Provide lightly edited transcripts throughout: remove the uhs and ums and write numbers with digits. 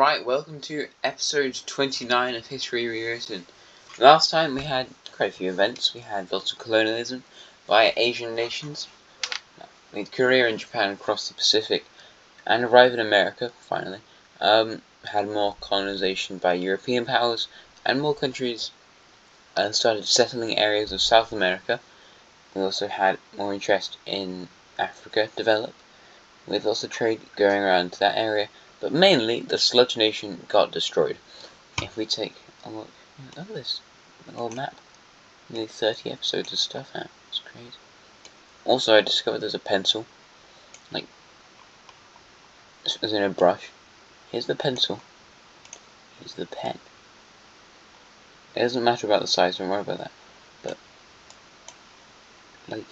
Alright, welcome to episode 29 of History Rewritten. Last time we had quite a few events. We had lots of colonialism by Asian nations. We had Korea and Japan cross the Pacific and arrive in America, finally. Had more colonization by European powers, and more countries started settling areas of South America. We also had more interest in Africa develop, with lots of trade going around to that area. But mainly, the sludge nation got destroyed. If we take a look at this little map, nearly 30 episodes of stuff now. It's crazy. Also, I discovered there's a pencil, like, as in a brush. Here's the pencil. Here's the pen. It doesn't matter about the size, don't worry about that. But, like,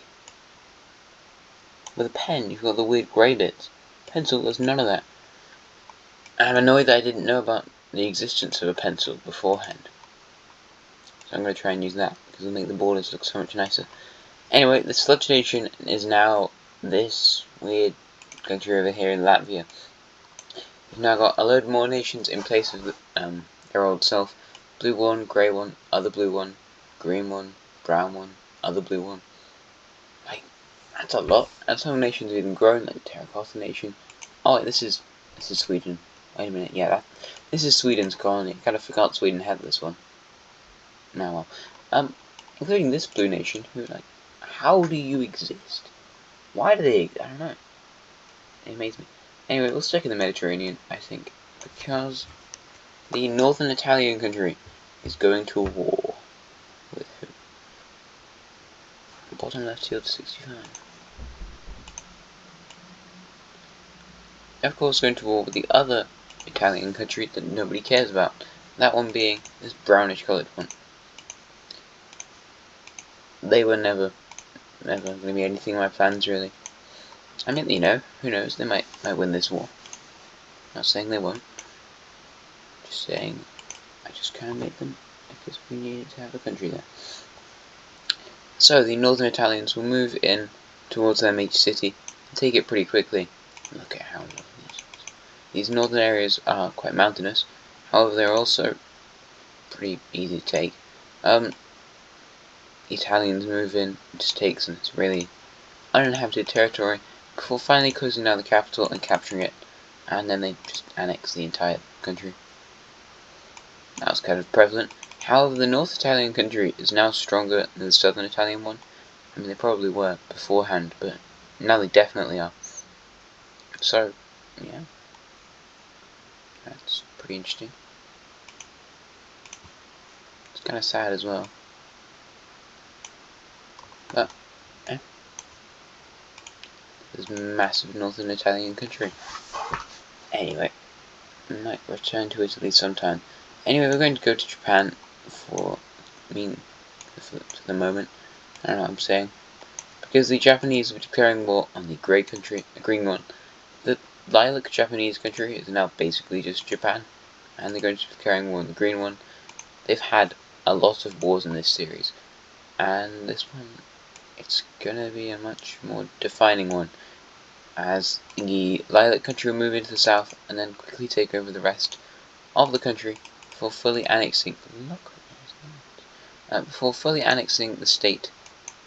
with a pen, you've got the weird grey bits. Pencil, there's none of that. I'm annoyed that I didn't know about the existence of a pencil beforehand. So I'm going to try and use that, because it'll make the borders look so much nicer. Anyway, the sludge nation is now this weird country over here in Latvia. We've now got a load more nations in place of their old self. Blue one, grey one, other blue one, green one, brown one, other blue one. Like, that's a lot. And some nations have even grown, like the Terracotta nation. Oh wait, this is Sweden. Wait a minute, yeah, this is Sweden's colony. I kind of forgot Sweden had this one. Now, well, including this blue nation, who, like, how do you exist? Why do they? I don't know. It amazes me. Anyway, we'll stick in the Mediterranean, I think, because the northern Italian country is going to war with who? Bottom left field 65. Of course, going to war with the other Italian country that nobody cares about. That one being this brownish coloured one. They were never going to be anything in my plans, really. I mean, you know, who knows? They might win this war. Not saying they won't. Just saying, I just kind of made them because we needed to have a country there. So the northern Italians will move in towards their major city and take it pretty quickly. Look at how lovely this is. These northern areas are quite mountainous. However, they're also pretty easy to take. The Italians move in, it just takes them. It's really uninhabited territory before finally closing down the capital and capturing it, and then they just annex the entire country. That was kind of prevalent. However, the North Italian country is now stronger than the Southern Italian one. I mean, they probably were beforehand, but now they definitely are. So, yeah, that's pretty interesting. It's kind of sad as well. But, this massive northern Italian country. Anyway, I might return to Italy sometime. Anyway, we're going to go to Japan for the moment. I don't know what I'm saying. Because the Japanese are declaring war on the grey country, the green one. The lilac Japanese country is now basically just Japan, and they're going to be declaring war on the green one. They've had a lot of wars in this series, and this one, it's gonna be a much more defining one, as the lilac country will move into the south and then quickly take over the rest of the country before fully annexing. Before fully annexing the state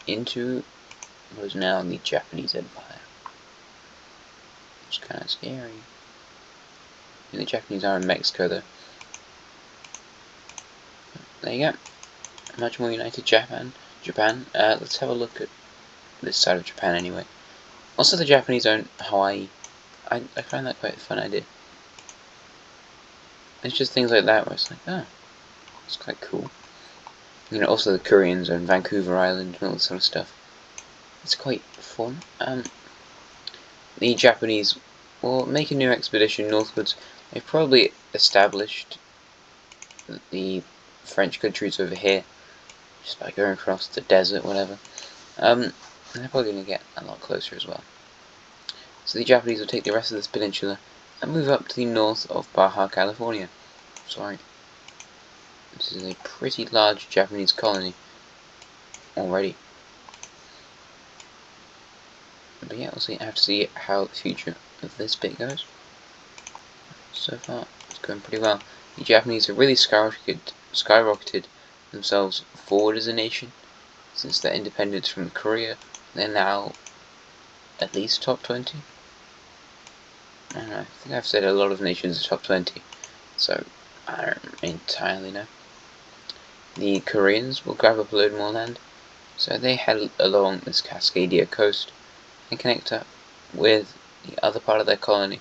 into what is now the Japanese Empire. It's kind of scary. And the Japanese are in Mexico, though. There you go. Much more united Japan. Let's have a look at this side of Japan anyway. Also, the Japanese own Hawaii. I find that quite a fun idea. It's just things like that where it's like, oh, it's quite cool. You know, also the Koreans own Vancouver Island and all this sort of stuff. It's quite fun. The Japanese will make a new expedition northwards. They've probably established the French countries over here, just by going across the desert, whatever. And they're probably going to get a lot closer as well. So the Japanese will take the rest of this peninsula and move up to the north of Baja California. Sorry. This is a pretty large Japanese colony already. But yeah, we'll see. I have to see how the future of this bit goes. So far, It's going pretty well. The Japanese have really skyrocketed themselves forward as a nation since their independence from Korea. They're now at least top 20. I don't know, I think I've said a lot of nations are top 20, so I don't entirely know. The Koreans will grab up a load more land, so they head along this Cascadia coast and connect up with the other part of their colony,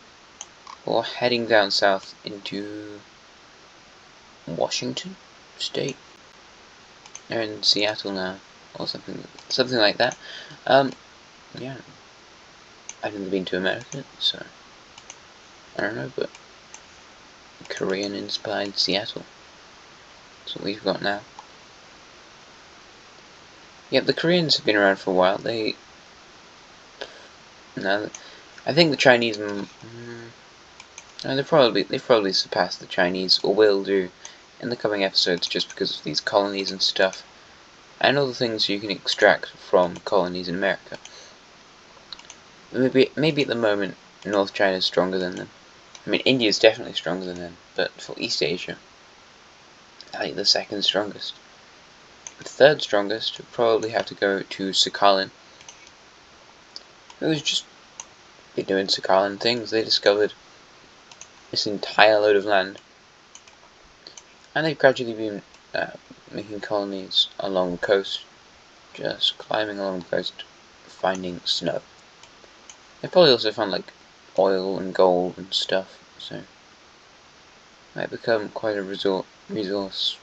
or heading down south into Washington State. They're in Seattle now, or something like that. Yeah, I've never been to America, so I don't know, but Korean-inspired Seattle. That's what we've got now. Yeah, the Koreans have been around for a while. I think the Chinese. No, they've probably surpassed the Chinese, or will do, in the coming episodes, just because of these colonies and stuff, and all the things you can extract from colonies in America. Maybe at the moment, North China is stronger than them. I mean, India is definitely stronger than them, but for East Asia, I think the second strongest. The third strongest would probably have to go to Sakhalin, who's just been doing Sakhalin things. They discovered this entire load of land, and they've gradually been making colonies along the coast, just climbing along the coast, finding snow. They probably also found like oil and gold and stuff, so it might become quite a resource-based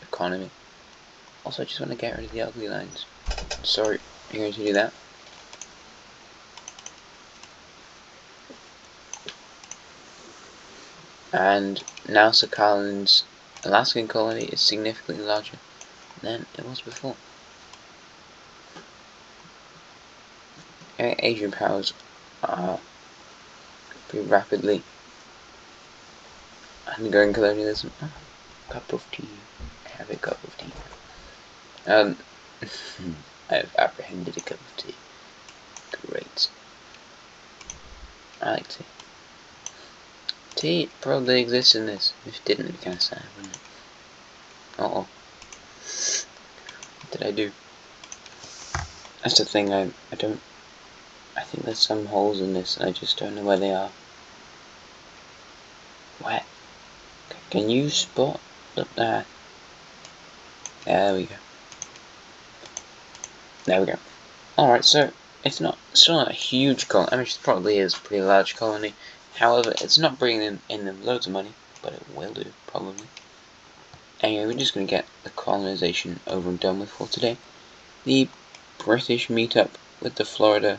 economy. Also, I just want to get rid of the ugly lines. Sorry, you're going to do that. And now Sakhalin's Alaskan colony is significantly larger than it was before. Asian powers are pretty rapidly undergoing colonialism. Oh, cup of tea. Have a cup of tea. I've apprehended a cup of tea. Great. I like tea. Tea probably exists in this. If it didn't, it'd be kind of sad, wouldn't it? Uh-oh. What did I do? That's the thing, I think there's some holes in this, and I just don't know where they are. Where? Can you spot? Look there. There we go. There we go. Alright, so it's still not a huge colony. I mean, it probably is a pretty large colony. However, it's not bringing in them loads of money, but it will do, probably. Anyway, we're just going to get the colonization over and done with for today. The British meet up with the Florida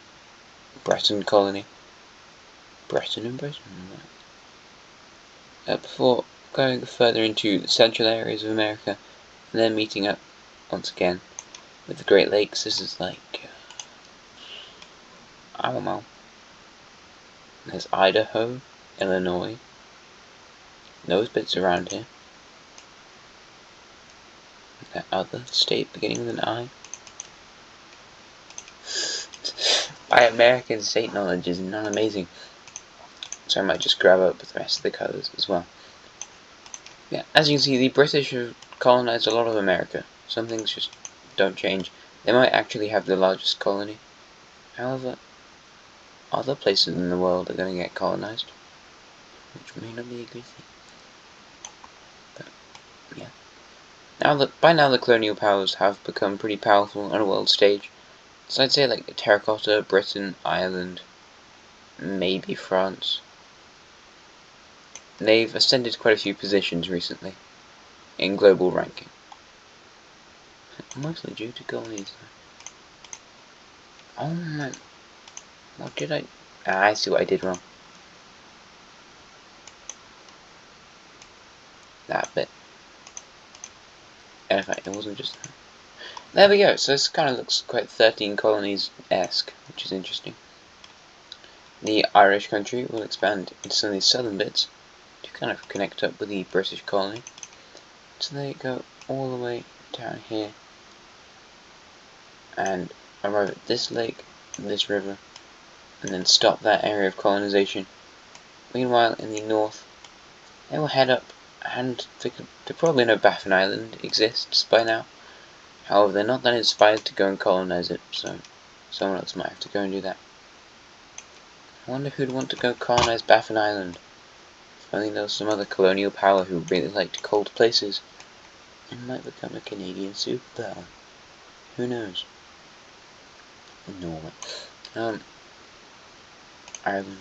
Breton colony. Breton and Britain? Before going further into the central areas of America, and then meeting up once again with the Great Lakes. This is like I don't know. There's Idaho, Illinois, those bits around here. That other state beginning with an I. My American state knowledge is not amazing, so I might just grab up with the rest of the colours as well. Yeah, as you can see, the British have colonized a lot of America. Some things just don't change. They might actually have the largest colony. However, other places in the world are going to get colonized, which may not be a good thing. But, yeah. By now the colonial powers have become pretty powerful on a world stage. So I'd say like Terracotta, Britain, Ireland, maybe France. They've ascended quite a few positions recently in global ranking. Mostly due to colonies. Oh my... What did I... I see what I did wrong. That bit. In fact, it wasn't just that. There we go, so this kind of looks quite 13 colonies-esque, which is interesting. The Irish country will expand into some of these southern bits to kind of connect up with the British colony. So they go all the way down here and arrive at this lake, this river, and then stop that area of colonization Meanwhile, in the north, they will head up, and they probably know Baffin Island exists by now. However, they're not that inspired to go and colonize it, so someone else might have to go and do that. I wonder who'd want to go colonize Baffin Island. If only there was some other colonial power who really liked cold places and might become a Canadian superpower. Who knows? Norway. Ireland.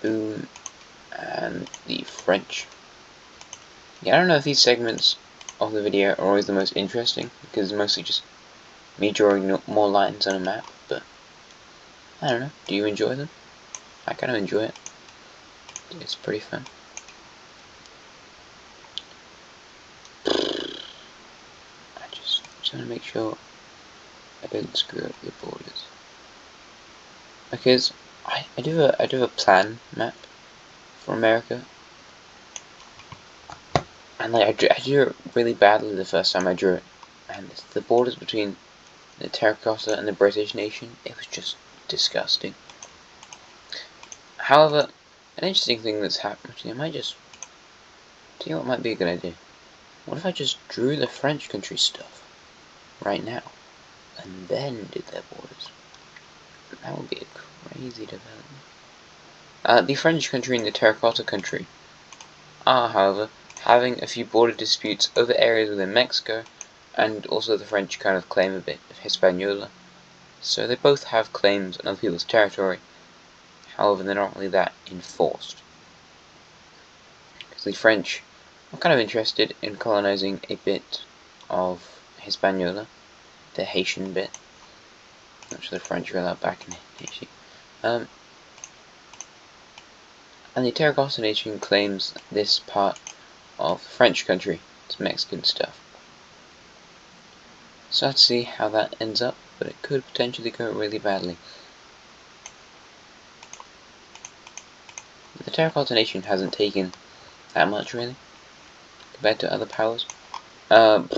Boom. And the French. Yeah, I don't know if these segments of the video are always the most interesting, because it's mostly just me drawing more lines on a map, but I don't know. Do you enjoy them? I kind of enjoy it. It's pretty fun. I just want to make sure I don't screw up the borders, because I do a plan map for America, and like I drew it really badly the first time I drew it, and the borders between the terracotta and the British nation, it was just disgusting. However, an interesting thing that's happened, I might just tell you what might be a good idea. What if I just drew the French country stuff right now, and then did their borders? That would be a crazy development. The French country and the terracotta country are, however, having a few border disputes over areas within Mexico, and also the French kind of claim a bit of Hispaniola. So they both have claims on other people's territory, however they're not really that enforced. Because the French are kind of interested in colonizing a bit of Hispaniola, the Haitian bit, which the French are allowed back in Haiti. And the terracotta nation claims this part of the French country, it's Mexican stuff. So let's see how that ends up, but it could potentially go really badly. The terracotta nation hasn't taken that much really, compared to other powers. The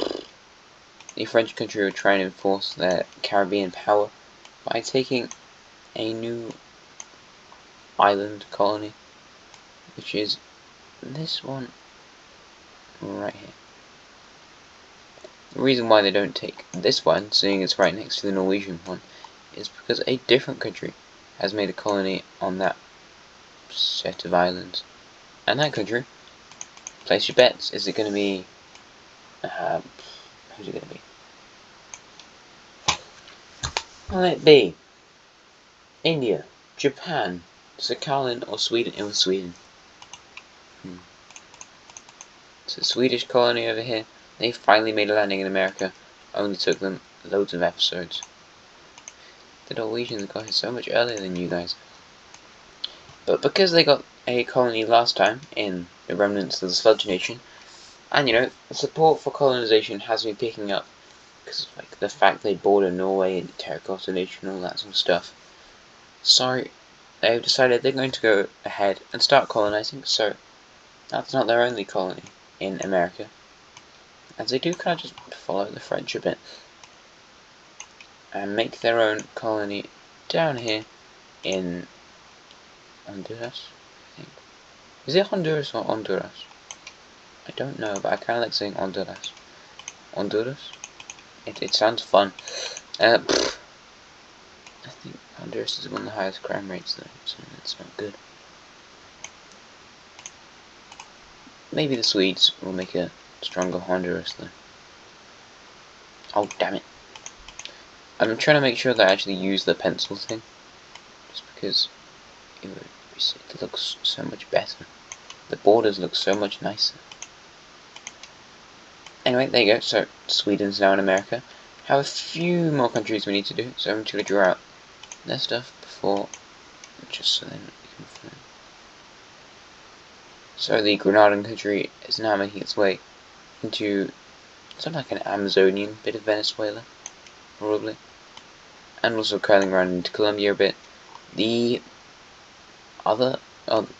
French country would try and enforce their Caribbean power by taking a new island colony, which is this one right here. The reason why they don't take this one, seeing it's right next to the Norwegian one, is because a different country has made a colony on that set of islands. And that country, place your bets, is it going to be, who's it going to be? Will it be India, Japan, Sakhalin, or Sweden? It was Sweden. It's a Swedish colony over here. They finally made a landing in America. Only took them loads of episodes. The Norwegians got here so much earlier than you guys. But because they got a colony last time in the remnants of the Sludge Nation, and you know, the support for colonization has been picking up, because of like the fact they border Norway and the Terracotta Nation and all that sort of stuff. So they've decided they're going to go ahead and start colonizing. So that's not their only colony in America, as they do kind of just follow the French a bit and make their own colony down here in Honduras, I think. Is it Honduras or Honduras? I don't know, but I kind of like saying Honduras. Honduras? It sounds fun. I think Honduras is one of the highest crime rates though, so that's not good. Maybe the Swedes will make a stronger Honduras though. Oh damn it. I'm trying to make sure that I actually use the pencil thing, just because it looks so much better. The borders look so much nicer. Anyway, there you go. So Sweden's now in America. Have a few more countries we need to do, so I'm going to draw out their stuff before, just so then we can film. So the Grenadian country is now making its way into something like an Amazonian bit of Venezuela, probably, and also curling around into Colombia a bit. The other,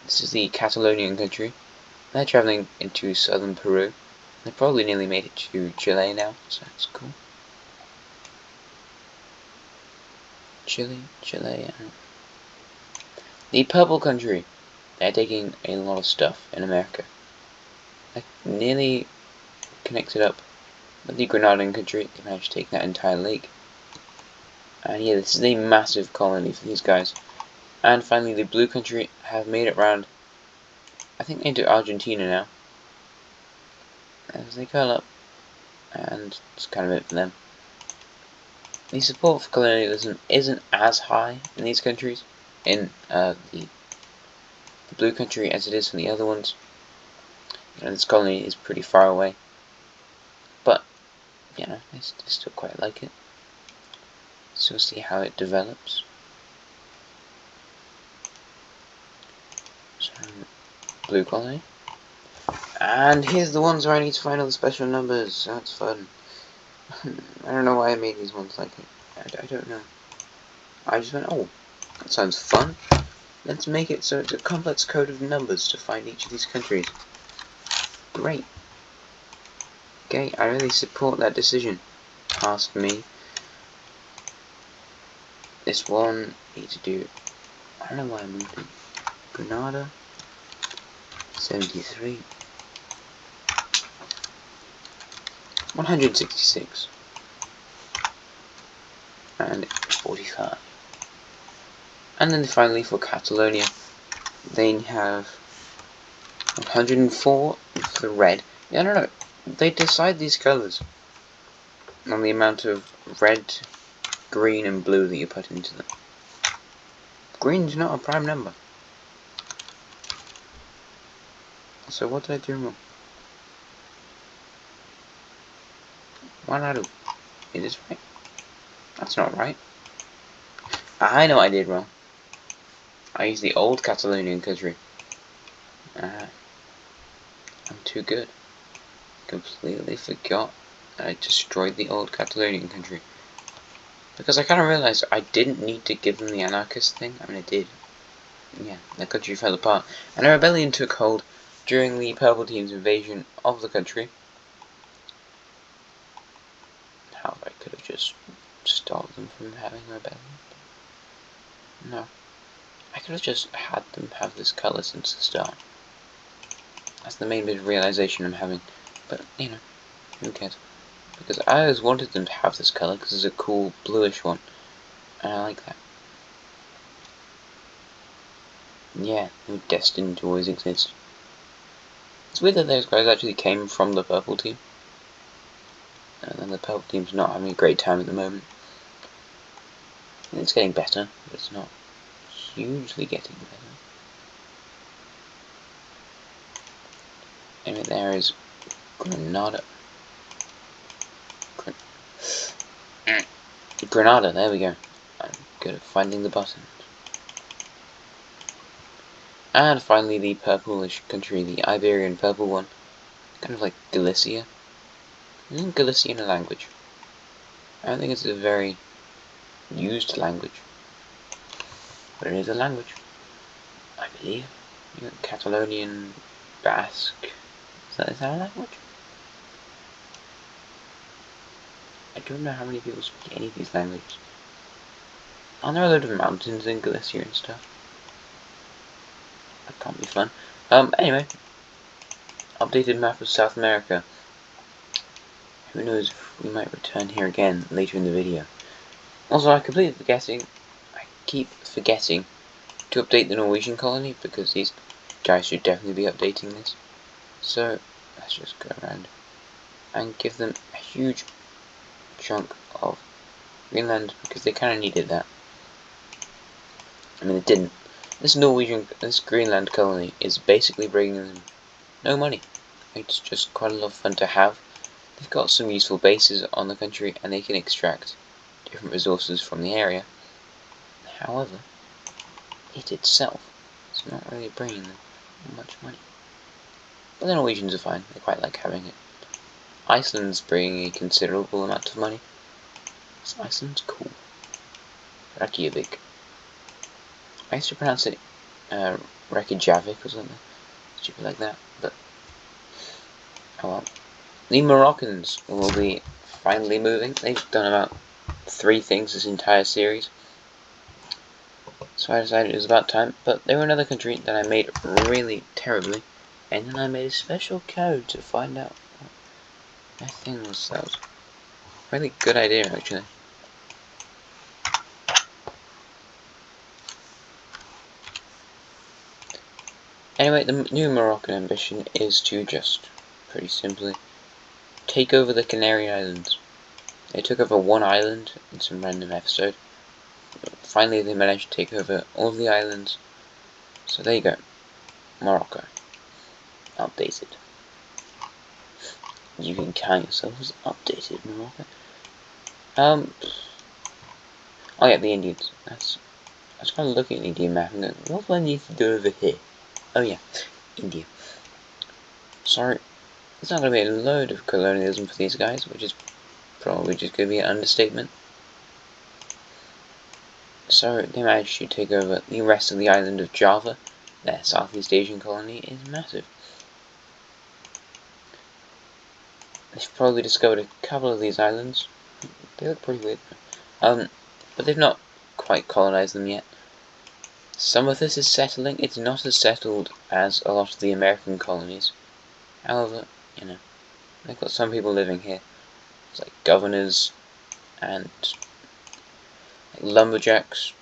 this is the Catalonian country. They're traveling into southern Peru. They probably nearly made it to Chile now, so that's cool. Chile, the purple country. They're taking a lot of stuff in America. They nearly connected up with the Grenadian country. They managed to take that entire lake. And yeah, this is a massive colony for these guys. And finally, the blue country have made it round, I think, into Argentina now. As they curl up, and it's kind of it for them. The support for colonialism isn't as high in these countries, in the blue country, as it is in the other ones. And this colony is pretty far away, but you know, they still quite like it. So we'll see how it develops. So, blue colony. And here's the ones where I need to find all the special numbers. That's fun. I don't know why I made these ones like it. I don't know. I just went, oh, that sounds fun. Let's make it so it's a complex code of numbers to find each of these countries. Great. Okay, I really support that decision. Past me. This one, need to do, I don't know why I moved it. Grenada. 73. 166. And 45. And then finally for Catalonia, they have 104 for the red. Yeah, I don't know. They decide these colours on the amount of red, green, and blue that you put into them. Green's not a prime number. So what did I do wrong? What did I do? It is right. That's not right. I know what I did wrong. I used the old Catalonian country. I'm too good. Completely forgot that I destroyed the old Catalonian country. Because I kind of realized I didn't need to give them the anarchist thing. I mean, I did. Yeah, the country fell apart. And a rebellion took hold during the Purple Team's invasion of the country. How I could have just stopped them from having a rebellion. No. I could have just had them have this colour since the start. That's the main bit of realization I'm having. But, you know, who cares? Because I always wanted them to have this colour because it's a cool bluish one. And I like that. Yeah, they were destined to always exist. It's weird that those guys actually came from the Purple Team. And the Purple Team's not having a great time at the moment. It's getting better, but it's not hugely getting better. Anyway, there is Grenada. Grenada, there we go. I'm good at finding the buttons. And finally the purplish country, the Iberian purple one. Kind of like Galicia. Isn't Galician a language? I don't think it's a very used language. But it is a language, I believe. You got Catalonian, Basque. Is that a language? I don't know how many people speak any of these languages. Aren't there a load of mountains in Galicia and stuff? That can't be fun. Anyway. Updated map of South America. Who knows if we might return here again later in the video. Also, I keep forgetting to update the Norwegian colony, because these guys should definitely be updating this. So, let's just go around and give them a huge chunk of Greenland, because they kind of needed that. I mean, it didn't. This Greenland colony is basically bringing them no money. It's just quite a lot of fun to have. They've got some useful bases on the country, and they can extract different resources from the area. However, it itself is not really bringing them much money. But the Norwegians are fine. They quite like having it. Iceland's bringing a considerable amount of money. So Iceland's cool. Reykjavik. I used to pronounce it Reykjavik or something stupid like that, but oh well. The Moroccans will be finally moving. They've done about 3 things this entire series. So I decided it was about time, but they were another country that I made really terribly, and then I made a special code to find out what that thing was. That was a really good idea, actually. Anyway, the new Moroccan ambition is to just, pretty simply, take over the Canary Islands. They took over one island in some random episode. Finally, they managed to take over all of the islands. So there you go. Morocco. Updated. You can count yourself as updated, Morocco. Oh yeah, the Indians. I was kind of looking at the Indian map and going, what do I need to do over here? Oh yeah, India. Sorry, it's not going to be a load of colonialism for these guys, which is probably just going to be an understatement. So they managed to take over the rest of the island of Java. Their Southeast Asian colony is massive. They've probably discovered a couple of these islands. They look pretty weird. But they've not quite colonized them yet. Some of this is settling. It's not as settled as a lot of the American colonies. However, you know, they've got some people living here. It's like governors and like lumberjacks,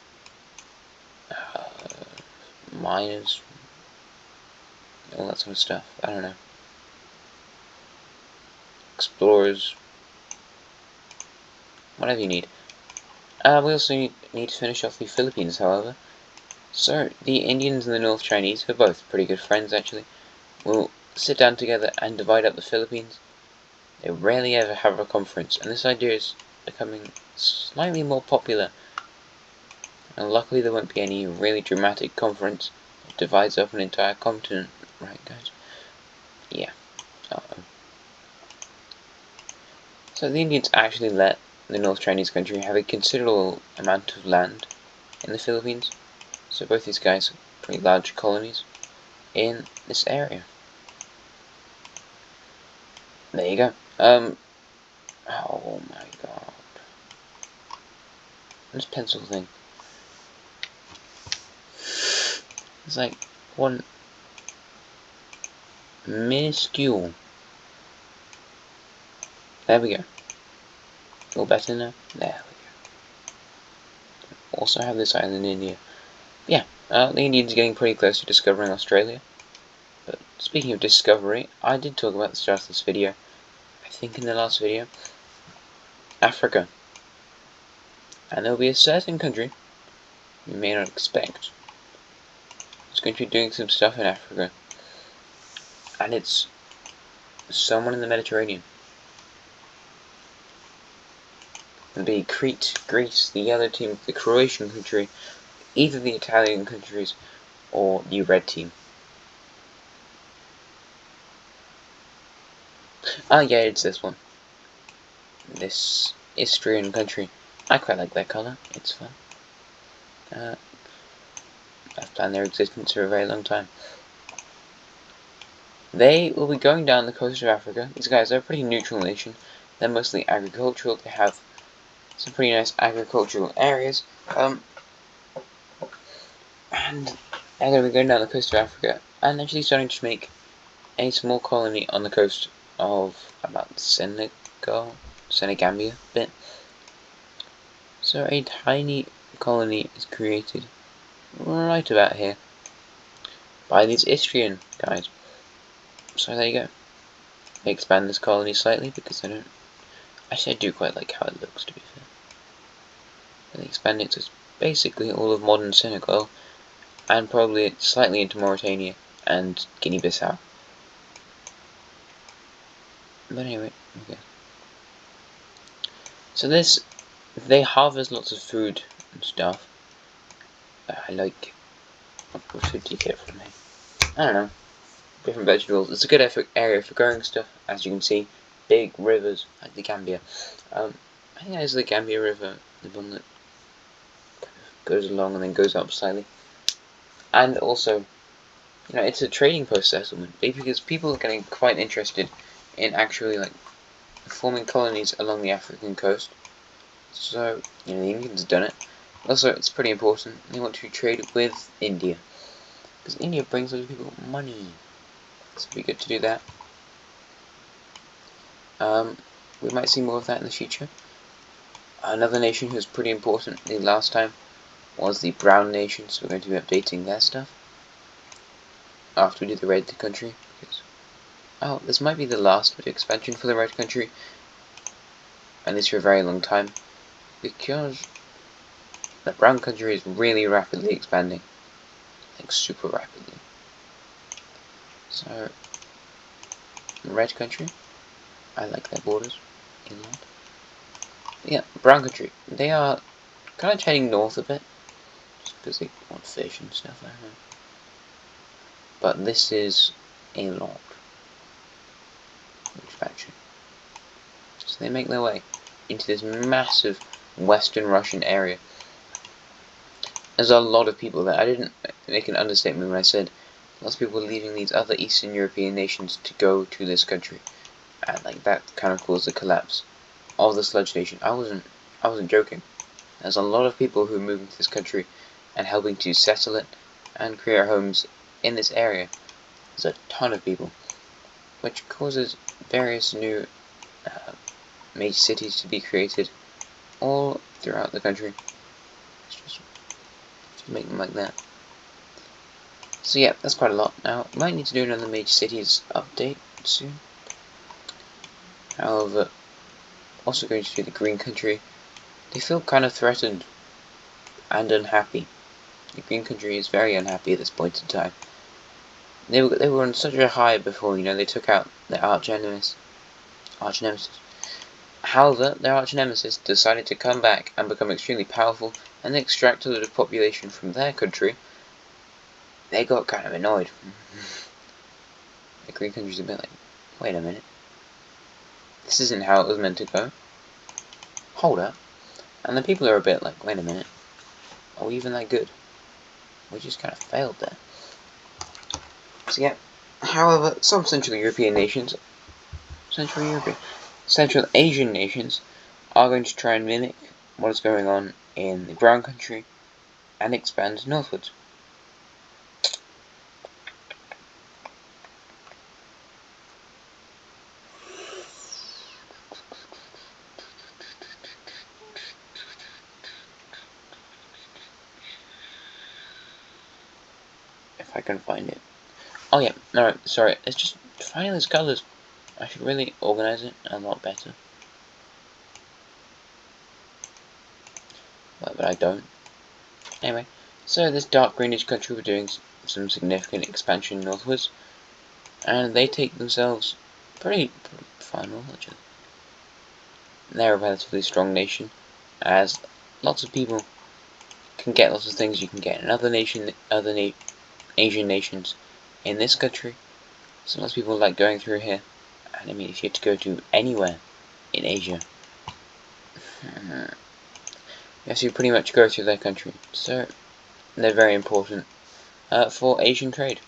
miners, all that sort of stuff. I don't know. Explorers, whatever you need. We also need to finish off the Philippines, however. So, the Indians and the North Chinese, who are both pretty good friends actually, will sit down together and divide up the Philippines. They rarely ever have a conference, and this idea is becoming slightly more popular. And luckily there won't be any really dramatic conference that divides up an entire continent, right guys? Yeah. Uh-oh. So the Indians actually let the North Chinese country have a considerable amount of land in the Philippines. So both these guys have pretty large colonies in this area. There you go. Oh my god. This pencil thing. It's like one minuscule. There we go. All better now? There we go. Also have this island in India. Yeah, the Indians are getting pretty close to discovering Australia. But speaking of discovery, I did talk about the start of this video. I think in the last video. Africa. And there will be a certain country you may not expect. It's going to be doing some stuff in Africa. And it's someone in the Mediterranean. It'll be Crete, Greece, the other team, the Croatian country, either the Italian countries, or the red team. Ah yeah, it's this one. This Istrian country. I quite like that colour, it's fun. I've planned their existence for a very long time. They will be going down the coast of Africa. These guys are a pretty neutral nation. They're mostly agricultural. They have some pretty nice agricultural areas. And they're going to be going down the coast of Africa and actually starting to make a small colony on the coast of about Senegambia bit. So a tiny colony is created right about here by these Istrian guys. So there you go. They expand this colony slightly because I do quite like how it looks, to be fair. They expand it to basically all of modern Senegal and probably slightly into Mauritania and Guinea-Bissau. But anyway, okay. So they harvest lots of food and stuff. I like. What food do you get from me? I don't know. Different vegetables. It's a good area for growing stuff, as you can see. Big rivers like the Gambia. I think that is the Gambia River, the one that kind of goes along and then goes up slightly. And also, you know, it's a trading post settlement because people are getting quite interested in actually like forming colonies along the African coast. So, you know, the Indians have done it. Also, it's pretty important. They want to trade with India, because India brings those people money. So it'd be good to do that. We might see more of that in the future. Another nation who's pretty important the last time was the Brown Nation, so we're going to be updating their stuff after we do the Red Country. Oh, this might be the last expansion for the Red Country, and this for a very long time, because the Brown Country is really rapidly expanding, like super rapidly. So, Red Country, I like their borders inland. Yeah, Brown Country, they are kind of heading north a bit, just because they want fish and stuff, I don't know. But this is a lot of expansion. So they make their way into this massive Western Russian area. There's a lot of people there. I didn't make an understatement when I said lots of people leaving these other Eastern European nations to go to this country, and like that kind of caused the collapse of the sludge nation. I wasn't joking. There's a lot of people who moved into this country and helping to settle it and create homes in this area. There's a ton of people, which causes various new major cities to be created all throughout the country. Just make them like that. So yeah, that's quite a lot. Now, might need to do another major cities update soon. However, also going to do the Green Country. They feel kind of threatened and unhappy. The Green Country is very unhappy at this point in time. They were on such a high before, you know, they took out their arch nemesis. However, their arch nemesis decided to come back and become extremely powerful, and they extract a lot of population from their country. They got kind of annoyed. The Green Country's a bit like, wait a minute. This isn't how it was meant to go. Hold up. And the people are a bit like, wait a minute. Are we even that good? We just kind of failed there. So yeah. However, some Central Asian nations are going to try and mimic what is going on in the Brown Country and expand northwards. If I can find it. Oh yeah, no, sorry, it's just finding these colours. I should really organise it a lot better. But I don't. Anyway, so this dark greenish country we're doing some significant expansion northwards, and they take themselves pretty far north actually. They're a relatively strong nation, as lots of people can get lots of things you can get in other Asian nations in this country. So lots of people like going through here, and I mean if you had to go to anywhere in Asia, yes, you pretty much go through their country. So they're very important for Asian trade.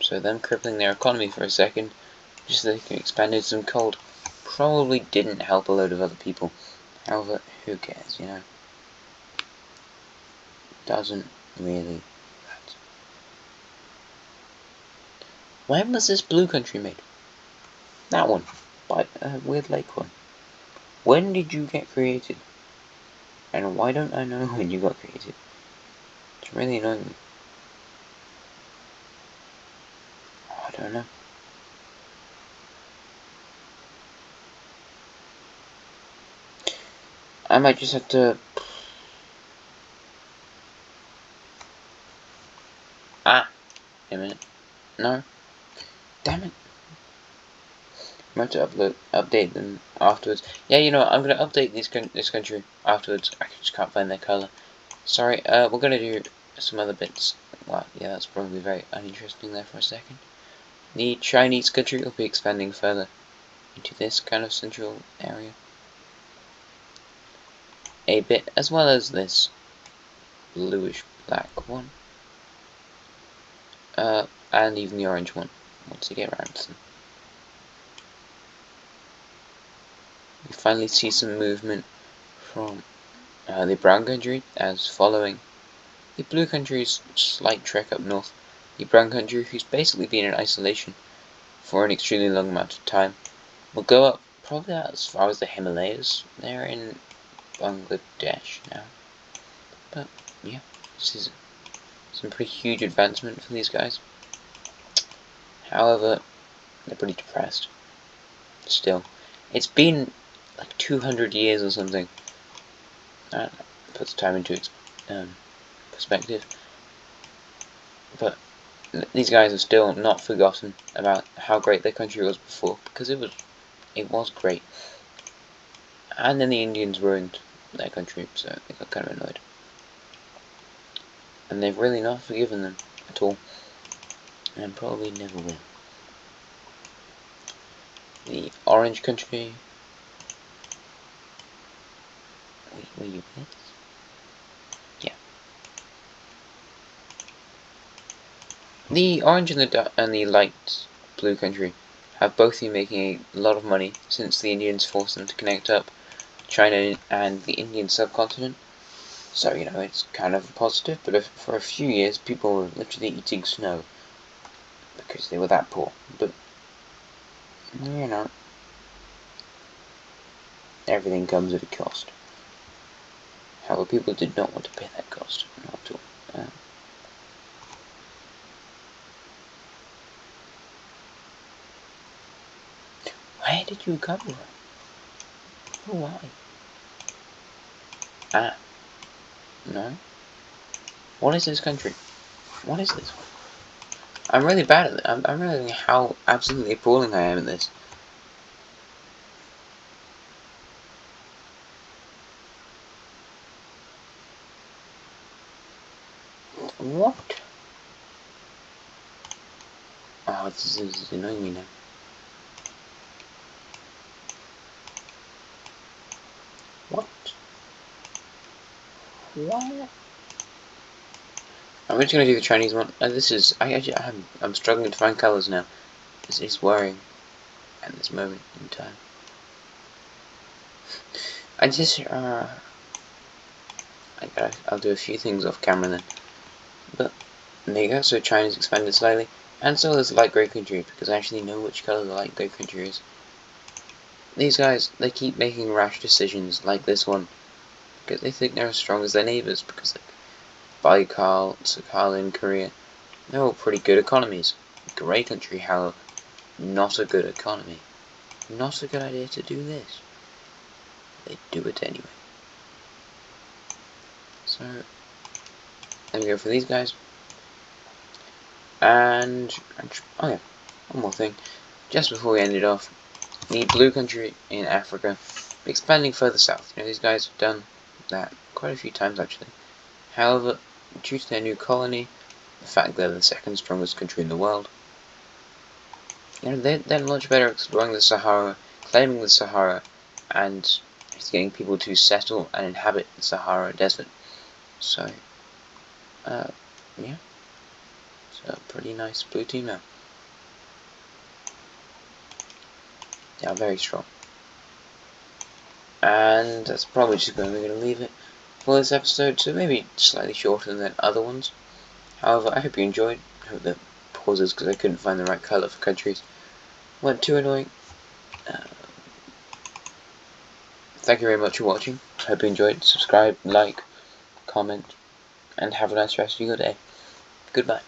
So them crippling their economy for a second, just so they can expand into some cold, probably didn't help a load of other people. However, who cares, you know? Doesn't really matter. When was this blue country made? That one. By a weird lake one. When did you get created? And why don't I know when you got created? It's really annoying me. Oh, I don't know. I might just have to... Ah! Wait a minute. No. Damn it. I'm going to update them afterwards. Yeah, you know what, I'm going to update this country afterwards. I just can't find their colour. Sorry, we're going to do some other bits. Wow, yeah, that's probably very uninteresting there for a second. The Chinese country will be expanding further into this kind of central area. A bit, as well as this bluish black one. And even the orange one, once you get around to them. We finally see some movement from the brown country as following. The blue country's slight trek up north. The brown country, who's basically been in isolation for an extremely long amount of time, will go up probably as far as the Himalayas. They're in Bangladesh now. But yeah, this is some pretty huge advancement for these guys. However, they're pretty depressed. Still, it's been like 200 years or something. That puts time into perspective. But these guys have still not forgotten about how great their country was before, because it was great. And then the Indians ruined their country, so they got kind of annoyed. And they've really not forgiven them at all, and probably never will. The orange country. Were you with? Yeah. The orange and the light blue country have both been making a lot of money since the Indians forced them to connect up China and the Indian subcontinent. So, you know, it's kind of a positive, but for a few years people were literally eating snow because they were that poor. But, you know, everything comes at a cost. However, people did not want to pay that cost, not at all. Where did you come from? Oh, why? Ah. No? What is this country? What is this? I'm really bad at it. I'm realizing how absolutely appalling I am at this. What? Oh, this is annoying me now. What? What? I'm just gonna do the Chinese one. This is I'm struggling to find colours now. This is worrying at this moment in time. I'll do a few things off camera then. But there you go. So China's expanded slightly, and so does light grey country, because I actually know which colour the light grey country is. These guys, they keep making rash decisions like this one because they think they're as strong as their neighbours, because like Sakhalin, Korea, they're all pretty good economies. Grey country, however, not a good economy. Not a good idea to do this. They do it anyway. So, there we go for these guys. And oh yeah, one more thing. Just before we end it off, the blue country in Africa, expanding further south. You know, these guys have done that quite a few times actually. However, due to their new colony, the fact they're the second strongest country in the world, you know, they're much better at exploring the Sahara, claiming the Sahara, and getting people to settle and inhabit the Sahara Desert. So, yeah, it's a pretty nice blue team now. They are very strong. And that's probably just where we're going to leave it for this episode, so maybe slightly shorter than other ones. However, I hope you enjoyed. I hope the pauses, because I couldn't find the right colour for countries, weren't too annoying. Thank you very much for watching. Hope you enjoyed. Subscribe, like, comment, and have a nice rest of your day. Goodbye.